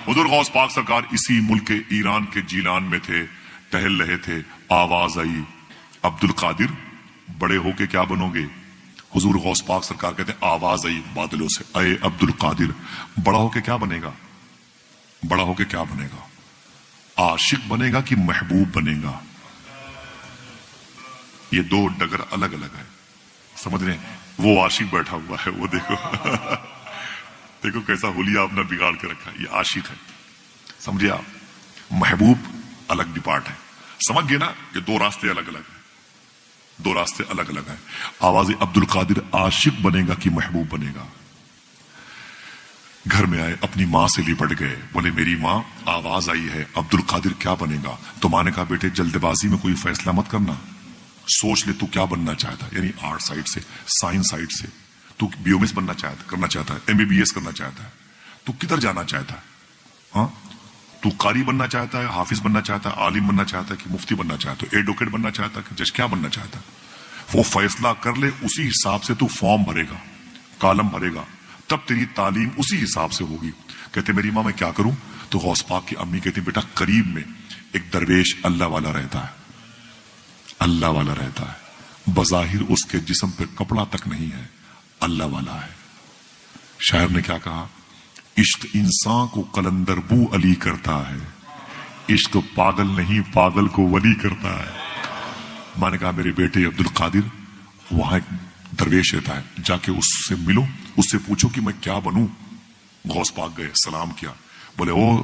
حضور غوث پاک سرکار اسی ملک ایران کے جیلان میں تھے، ٹہل رہے تھے، آواز آئی عبد القادر بڑے ہو کے کیا بنو گے؟ حضور غوث پاک سرکار کہتے ہیں آواز آئی بادلوں سے، اے عبد القادر بڑا ہو کے کیا بنے گا؟ بڑا ہو کے کیا بنے گا؟ عاشق بنے گا کہ محبوب بنے گا؟ یہ دو ڈگر الگ الگ ہے، سمجھ رہے ہیں؟ وہ عاشق بیٹھا ہوا ہے، وہ دیکھو دیکھو کیسا حلیہ آپ نے بگاڑ کے رکھا ہے، یہ عاشق ہے، سمجھے آپ؟ محبوب الگ ڈپارٹ ہے، سمجھ گئے نا؟ یہ دو راستے الگ الگ ہیں، دو راستے الگ الگ ہیں۔ آواز عبد القادر عاشق بنے گا کہ محبوب بنے گا؟ گھر میں آئے، اپنی ماں سے لپٹ گئے، بولے میری ماں آواز آئی ہے عبد القادر کیا بنے گا؟ تو ماں نے کہا بیٹے جلد بازی میں کوئی فیصلہ مت کرنا، سوچ لے تو کیا بننا چاہتا ہے، یعنی آرٹ سائڈ سے، سائنس سائڈ سے تو بی او ایس بننا کرنا چاہتا ہے، MBBS کرنا چاہتا ہے، تو کدھر جانا چاہتا ہے؟ ہاں تو قاری بننا چاہتا ہے، حافظ بننا چاہتا ہے، عالم بننا چاہتا ہے کہ مفتی بننا چاہتا ہے، ایڈوکیٹ بننا چاہتا ہے کہ جج، کیا بننا چاہتا ہے؟ وہ فیصلہ کر لے، اسی حساب سے تو فارم بھرے گا، کالم بھرے گا، تب تیری تعلیم اسی حساب سے ہوگی۔ کہتے میری ماں میں کیا کروں؟ تو غوث پاک کی امی کہتی بیٹا قریب میں ایک درویش اللہ والا رہتا ہے، اللہ والا رہتا ہے، بظاہر اس کے جسم پہ کپڑا تک نہیں ہے، اللہ والا ہے۔ شاعر نے کیا کہا؟ عشق انسان کو قلندر بو علی کرتا ہے، عشق پاگل نہیں پاگل کو ولی کرتا ہے۔ میں نے کہا میرے بیٹے عبد القادر وہاں ایک درویش رہتا ہے، جا کے اس سے ملو، اس سے پوچھو کہ میں کیا بنوں۔ غوث پاک گئے، سلام کیا، بولے او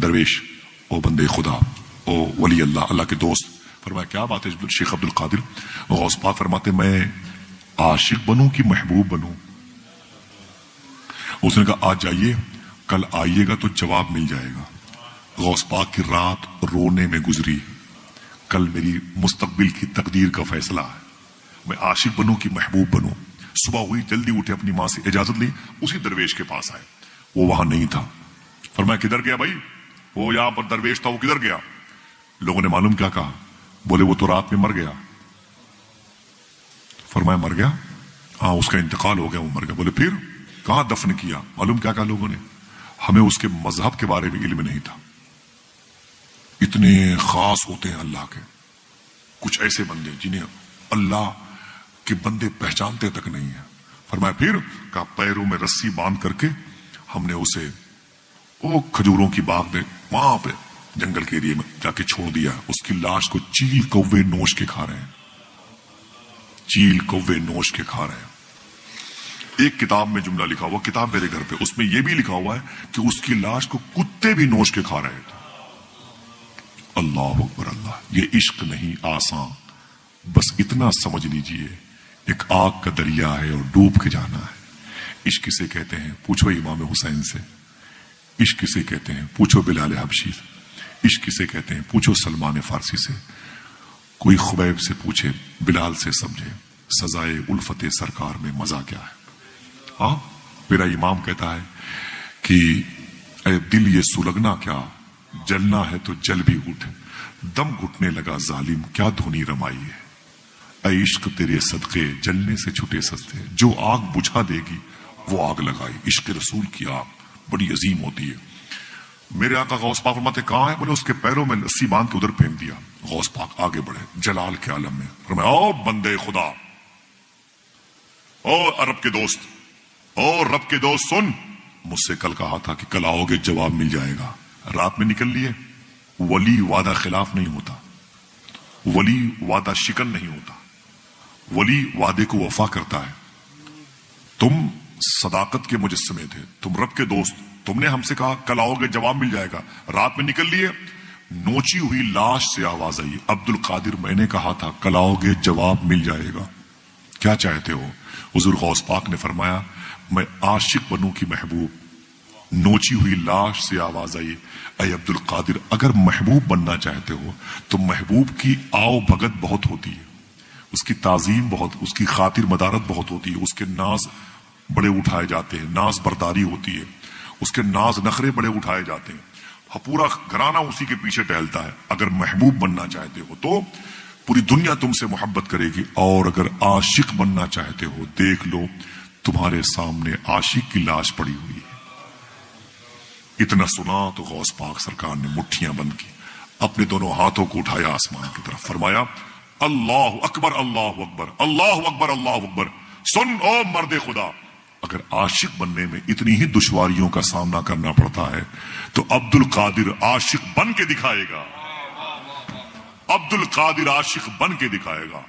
درویش، او بندے خدا، او ولی اللہ، اللہ کے دوست۔ فرمایا کیا بات ہے شیخ عبد القادر؟ غوث پاک فرماتے میں عاشق بنوں کہ محبوب بنوں؟ اس نے کہا آج جائیے، کل آئیے گا تو جواب مل جائے گا۔ غوث پاک کی رات رونے میں گزری، کل میری مستقبل کی تقدیر کا فیصلہ ہے، میں عاشق بنوں کہ محبوب بنوں؟ صبح ہوئی، جلدی اٹھے، اپنی ماں سے اجازت لی، اسی درویش کے پاس آئے، وہ وہاں نہیں تھا۔ فرمایا کدھر گیا بھائی؟ وہ یہاں پر درویش تھا، وہ کدھر گیا؟ لوگوں نے معلوم کیا کہا؟ بولے وہ تو رات میں مر گیا۔ فرمایا مر گیا؟ ہاں اس کا انتقال ہو گیا، وہ مر گیا۔ بولے پھر کہاں دفن کیا؟ معلوم کیا کہا لوگوں نے؟ ہمیں اس کے مذہب کے بارے میں علم نہیں تھا۔ اتنے خاص ہوتے ہیں اللہ کے، کچھ ایسے بندے جنہیں اللہ کے بندے پہچانتے تک نہیں ہیں۔ فرمایا پھر؟ کہا پیروں میں رسی باندھ کر کے ہم نے اسے وہ کھجوروں کی باغ میں وہاں پہ جنگل کے ایریے میں جا کے چھوڑ دیا۔ اس کی لاش کو چیل کوے نوش کے کھا رہے ہیں، چیل کوے نوش کے کھا رہے ہیں۔ ایک کتاب میں جملہ لکھا ہوا، کتاب میرے گھر پہ، اس میں یہ بھی لکھا ہوا ہے کہ اس کی لاش کو کتے بھی نوش کے کھا رہے تھے۔ اللہ اکبر اللہ! یہ عشق نہیں آسان، بس اتنا سمجھ لیجئے ایک آگ کا دریا ہے اور ڈوب کے جانا ہے۔ عشق کسے کہتے ہیں؟ پوچھو امام حسین سے۔ عشق کسے کہتے ہیں؟ پوچھو بلال حبشی سے۔ عشق کسے کہتے ہیں؟ پوچھو سلمان فارسی سے۔ کوئی خبیب سے پوچھے، بلال سے سمجھے سزائے الفت سرکار میں مزہ کیا ہے۔ ہاں میرا امام کہتا ہے کہ اے دل یہ سلگنا کیا، جلنا ہے تو جل بھی اٹھ، دم گھٹنے لگا ظالم کیا دھونی رمائی ہے۔ اے عشق تیرے صدقے جلنے سے چھٹے سستے، جو آگ بجھا دے گی وہ آگ لگائی۔ عشق رسول کی آگ بڑی عظیم ہوتی ہے۔ میرے آقا غوث پاک فرماتے کہاں ہے؟ بولے اس کے پیروں میں رسی باندھ کے ادھر پھینک دیا۔ غوث پاک آگے بڑھے جلال کے عالم میں، فرمایا او بندے خدا، او عرب کے دوست، او رب کے دوست، سن، مجھ سے کل کہا تھا کہ کل آؤ گے جواب مل جائے گا، رات میں نکل لیے۔ ولی وعدہ خلاف نہیں ہوتا، ولی وعدہ شکن نہیں ہوتا، ولی وعدے کو وفا کرتا ہے۔ تم صداقت کے مجسمے تھے، تم رب کے دوست، تم نے ہم سے کہا کل آؤ گے جواب مل جائے گا، رات میں نکل لیے۔ نوچی ہوئی لاش سے آواز آئی، عبد القادر میں نے کہا تھا کل آؤ گے جواب مل جائے گا، کیا چاہتے ہو؟ حضور غوث پاک نے فرمایا میں عاشق بنوں کی محبوب۔ نوچی ہوئی لاش سے آواز آئی، اے عبد القادر اگر محبوب بننا چاہتے ہو تو محبوب کی آؤ بھگت بہت ہوتی ہے، اس کی تعظیم بہت، اس کی خاطر مدارت بہت ہوتی ہے، اس کے ناز بڑے اٹھائے جاتے ہیں، ناز برداری ہوتی ہے، اس کے ناز نخرے بڑے اٹھائے جاتے ہیں، پورا گھرانہ اسی کے پیچھے ٹہلتا ہے۔ اگر محبوب بننا چاہتے ہو تو پوری دنیا تم سے محبت کرے گی، اور اگر عاشق بننا چاہتے ہو دیکھ لو تمہارے سامنے عاشق کی لاش پڑی ہوئی ہے۔ اتنا سنا تو غوث پاک سرکار نے مٹھیاں بند کی، اپنے دونوں ہاتھوں کو اٹھایا آسمان کی طرف، فرمایا اللہ اکبر اللہ اکبر اللہ اکبر اللہ اکبر۔ سن او مرد خدا، اگر عاشق بننے میں اتنی ہی دشواریوں کا سامنا کرنا پڑتا ہے تو عبد القادر عاشق بن کے دکھائے گا، عبد القادر عاشق بن کے دکھائے گا۔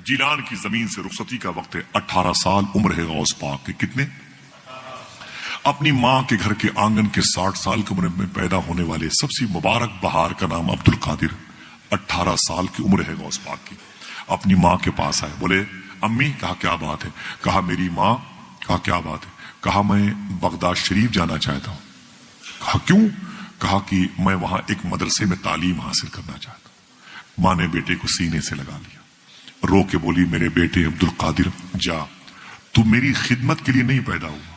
جیلان کی زمین سے رخصتی کا وقت ہے، 18 سال عمر ہے غوث پاک کے۔ کتنے؟ اپنی ماں کے گھر کے آنگن کے 60 سال کی عمر میں پیدا ہونے والے سب سے مبارک بہار کا نام عبد القادر، 18 سال کی عمر ہے غوث پاک کی۔ اپنی ماں کے پاس آئے، بولے امی، کہا کیا بات ہے؟ کہا میری ماں، کہا کیا بات ہے؟ کہا میں بغداد شریف جانا چاہتا ہوں۔ کہا کیوں؟ کہا کہ میں وہاں ایک مدرسے میں تعلیم حاصل کرنا چاہتا ہوں۔ ماں نے بیٹے کو سینے سے لگا لیا، رو کے بولی میرے بیٹے عبد القادر جا، تو میری خدمت کے لیے نہیں پیدا ہوا،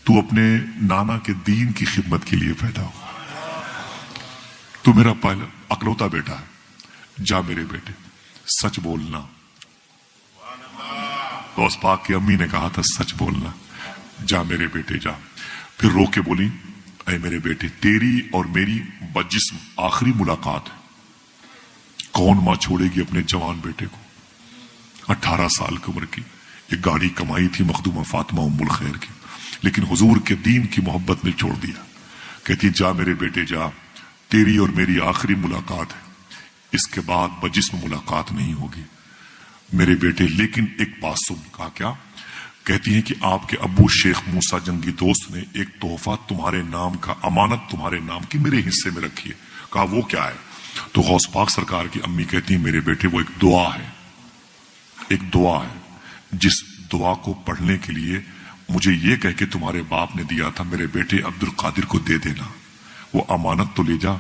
تو اپنے نانا کے دین کی خدمت کے لیے پیدا ہوا، تو میرا پہلا اکلوتا بیٹا ہے، جا میرے بیٹے سچ بولنا۔ غوث پاک کی امی نے کہا تھا سچ بولنا، جا میرے بیٹے جا۔ پھر رو کے بولی اے میرے بیٹے، تیری اور میری بجسم آخری ملاقات ہے، کون ماں چھوڑے گی اپنے جوان بیٹے کو؟ 18 سال کی عمر کی، ایک گاڑی کمائی تھی مخدومہ فاطمہ ام الخیر کی، لیکن حضور کے دین کی محبت نے چھوڑ دیا۔ کہتی جا میرے بیٹے جا، تیری اور میری آخری ملاقات ہے، اس کے بعد بجسم ملاقات نہیں ہوگی میرے بیٹے، لیکن ایک بات سن۔ کہا کیا؟ کہتی ہیں کہ آپ کے ابو شیخ موسیٰ جنگی دوست نے ایک تحفہ تمہارے نام کا، امانت تمہارے نام کی میرے حصے میں رکھی ہے۔ کہا وہ کیا ہے؟ تو غوث پاک سرکار کی امی کہتی ہیں میرے بیٹے وہ ایک دعا ہے، ایک دعا ہے جس دعا کو پڑھنے کے لیے مجھے یہ کہہ کے تمہارے باپ نے دیا تھا میرے بیٹے عبد القادر کو دے دینا، وہ امانت تو لے جا۔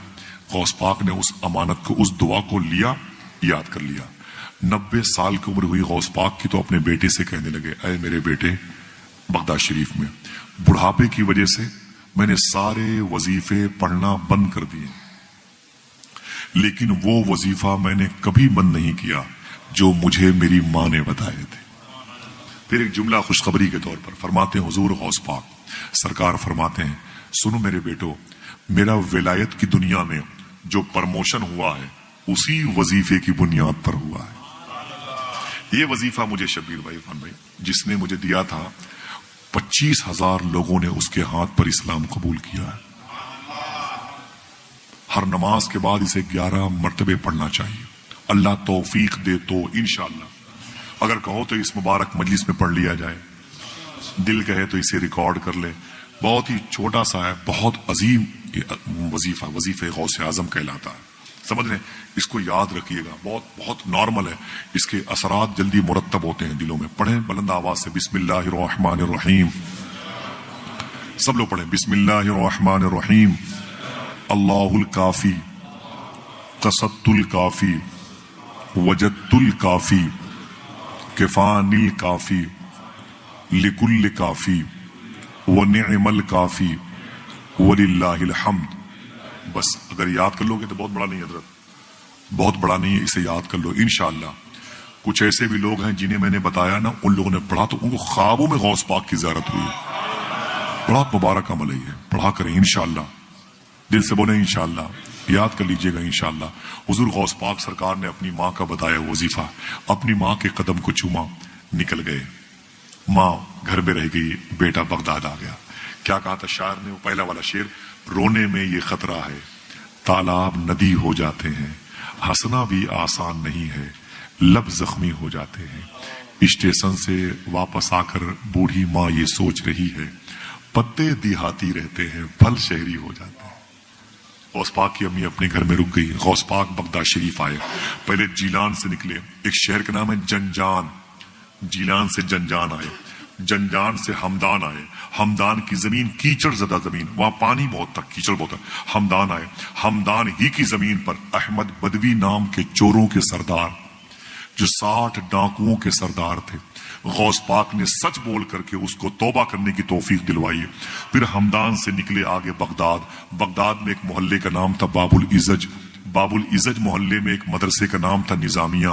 غوث پاک نے اس امانت کو، اس دعا کو لیا، یاد کر لیا۔ 90 سال کی عمر ہوئی غوث پاک کی تو اپنے بیٹے سے کہنے لگے اے میرے بیٹے، بغداد شریف میں بڑھاپے کی وجہ سے میں نے سارے وظیفے پڑھنا بند کر دیے، لیکن وہ وظیفہ میں نے کبھی بند نہیں کیا جو مجھے میری ماں نے بتائے تھے۔ پھر ایک جملہ خوشخبری کے طور پر فرماتے ہیں حضور غوث پاک سرکار فرماتے ہیں سنو میرے بیٹو، میرا ولایت کی دنیا میں جو پرموشن ہوا ہے اسی وظیفے کی بنیاد پر ہوا ہے۔ یہ وظیفہ مجھے شبیر بھائی عرفان بھائی جس نے مجھے دیا تھا، 25,000 لوگوں نے اس کے ہاتھ پر اسلام قبول کیا ہے۔ ہر نماز کے بعد اسے 11 مرتبے پڑھنا چاہیے، اللہ توفیق دے تو انشاءاللہ، اگر کہو تو اس مبارک مجلس میں پڑھ لیا جائے، دل کہے تو اسے ریکارڈ کر لے۔ بہت ہی چھوٹا سا ہے، بہت عظیم وظیفہ، وظیفہ غوث اعظم کہلاتا ہے، سمجھ رہے ہیں؟ اس کو یاد رکھیے گا، بہت بہت نارمل ہے، اس کے اثرات جلدی مرتب ہوتے ہیں دلوں میں۔ پڑھیں بلند آواز سے بسم اللہ الرحمن الرحیم، سب لوگ پڑھیں بسم اللہ الرحمن الرحیم۔ اللہ الکافی قصدت الکافی وجدت الکافی کفان الکافی لکل کافی ونعم الکافی وللہ الحمد۔ بس اگر یاد کر لو گے تو بہت بڑا نہیں ہے حضرت، بہت بڑا نہیں ہے، اسے یاد کر لو انشاءاللہ۔ کچھ ایسے بھی لوگ ہیں جنہیں میں نے بتایا نا، ان لوگوں نے پڑھا تو ان کو خوابوں میں غوث پاک کی زیارت ہوئی ہے۔ بہت مبارک عمل ہے یہ، پڑھا کریں انشاءاللہ، دل سے بولیں انشاءاللہ، یاد کر لیجئے گا انشاءاللہ۔ حضور غوث پاک سرکار نے اپنی ماں کا بتایا وظیفہ، اپنی ماں کے قدم کو چوما، نکل گئے، ماں گھر میں رہ گئی، بیٹا بغداد آ گیا۔ کیا کہا تھا شاعر نے؟ وہ پہلا والا شعر، رونے میں یہ خطرہ ہے تالاب ندی ہو جاتے ہیں، ہنسنا بھی آسان نہیں ہے لب زخمی ہو جاتے ہیں۔ اسٹیشن سے واپس آ کر بوڑھی ماں یہ سوچ رہی ہے، پتے دیہاتی رہتے ہیں پھل شہری ہو جاتے ہیں۔ غوث پاک کی امی اپنے گھر میں رک گئی، غوث پاک بغداد شریف آئے، پہلے جیلان سے نکلے، ایک شہر کا نام ہے جنجان، جیلان سے جنجان آئے، جنجان سے ہمدان آئے، ہمدان کی زمین کیچڑ زدہ زمین، وہاں پانی بہت تھا، کیچڑ بہت تھا۔ ہمدان آئے، ہمدان ہی کی زمین پر احمد بدوی نام کے چوروں کے سردار، جو 60 ڈاکوؤں کے سردار تھے، غوث پاک نے سچ بول کر کے اس کو توبہ کرنے کی توفیق دلوائی۔ پھر ہمدان سے نکلے آگے بغداد، بغداد میں ایک محلے کا نام تھا باب العزج، باب العزج محلے میں ایک مدرسے کا نام تھا نظامیہ،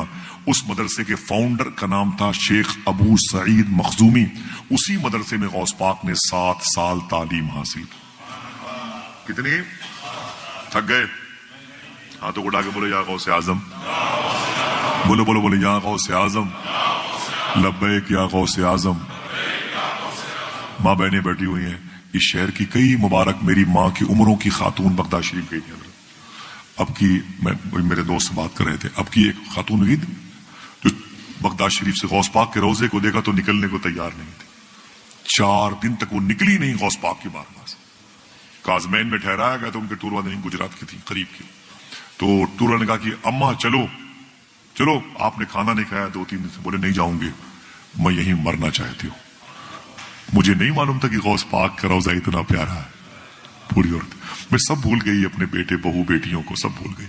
اس مدرسے کے فاؤنڈر کا نام تھا شیخ ابو سعید مخزومی، اسی مدرسے میں غوث پاک نے 7 سال تعلیم حاصل کی۔ کتنی؟ تھک گئے؟ ہاتھوں کو اٹھا کے بولے یا غوث اعظم، بولو بولو بولے یا غوث اعظم، لبیک یا غوث اعظم۔ ماں بہنیں بیٹھی ہوئی ہیں، اس شہر کی کئی مبارک میری ماں کی عمروں کی خاتون بغداد شریف گئی تھی۔ اب کی میں میرے دوست سے بات کر رہے تھے، اب کی ایک خاتون گئی تھی جو بغداد شریف سے غوث پاک کے روضے کو دیکھا تو نکلنے کو تیار نہیں تھی۔ 4 دن تک وہ نکلی نہیں غوث پاک کی بارگاہ سے۔ کازمین میں ٹھہرایا گیا تو ان کے ٹور والے گجرات کی تھی، قریب کی، تو ٹور والے نے کہا کہ اماں چلو چلو، آپ نے کھانا نہیں کھایا 2-3 دن سے۔ بولے نہیں جاؤں گے، میں یہیں مرنا چاہتی ہوں۔ مجھے نہیں معلوم تھا کہ غوث پاک کا روضہ اتنا پیارا ہے۔ پوری عورت میں سب بھول گئی، اپنے بیٹے بہو بیٹیوں کو سب بھول گئی۔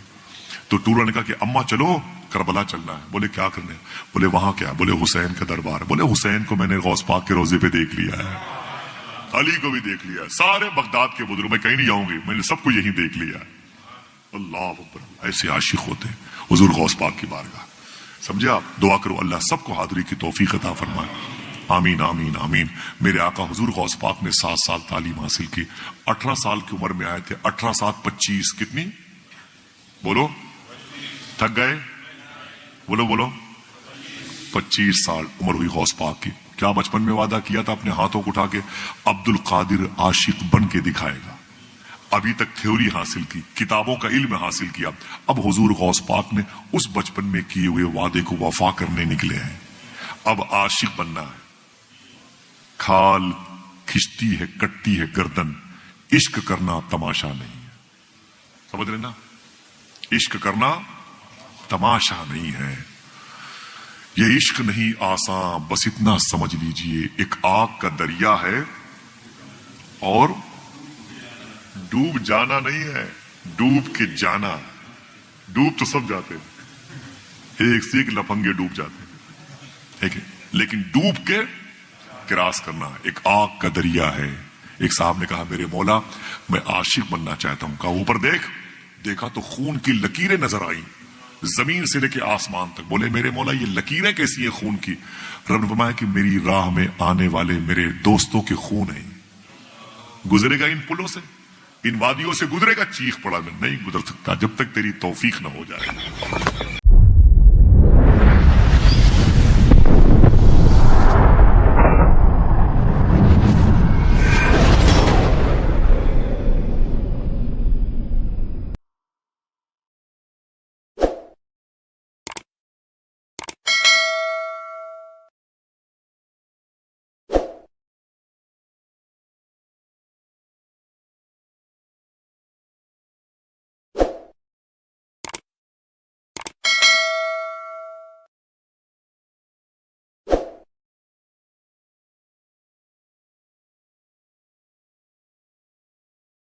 تو ٹور والے نے کہا کہ اماں چلو کربلا چلنا ہے۔ بولے کیا کرنے؟ بولے وہاں کیا؟ بولے حسین کا دربار۔ بولے حسین کو میں نے غوث پاک کے روضے پہ دیکھ لیا ہے، علی کو بھی دیکھ لیا ہے، سارے بغداد کے بزرگ، میں کہیں نہیں جاؤں گی، میں نے سب کو یہیں دیکھ لیا ہے۔ اللہ اکبر، ایسے عاشق ہوتے حضور غوث پاک کی بارگاہ۔ سمجھے آپ؟ دعا کرو اللہ سب کو حاضری کی توفیق عطا فرمائے، آمین آمین آمین۔ میرے آقا حضور غوث پاک نے 7 سال تعلیم حاصل کی، 18 سال کی عمر میں آئے تھے۔ 18 7 25 کتنی؟ بولو، تھک گئے؟ بولو بولو، 25 سال عمر ہوئی غوث پاک کی۔ کیا بچپن میں وعدہ کیا تھا اپنے ہاتھوں کو اٹھا کے؟ عبد القادر عاشق بن کے دکھائے گا۔ ابھی تک تھیوری حاصل کی، کتابوں کا علم حاصل کیا، اب حضور غوث پاک نے اس بچپن میں کیے ہوئے وعدے کو وفا کرنے نکلے ہیں۔ اب عاشق بننا ہے۔ کھال کھچتی ہے کٹتی ہے گردن، عشق کرنا تماشا نہیں ہے۔ سمجھ رہے نا؟ عشق کرنا تماشا نہیں ہے۔ یہ عشق نہیں آسان، بس اتنا سمجھ لیجئے، ایک آگ کا دریا ہے اور ڈوب جانا نہیں ہے، ڈوب کے جانا۔ ڈوب تو سب جاتے ہیں، ایک سے ایک لفنگے ڈوب جاتے ہیں، لیکن ڈوب کے کراس کرنا ایک آگ کا دریا ہے۔ ایک صاحب نے کہا میرے مولا میں عاشق بننا چاہتا ہوں۔ کہا اوپر دیکھ۔ دیکھا تو خون کی لکیریں نظر آئیں زمین سے لے کے آسمان تک۔ بولے میرے مولا یہ لکیریں کیسی ہیں خون کی؟ رب نے فرمایا کہ میری راہ میں آنے والے میرے دوستوں کے خون ہیں، گزرے گا ان پلوں سے، ان وادیوں سے گزرے گا، چیخ پڑا میں نہیں گزر سکتا جب تک تیری توفیق نہ ہو جائے۔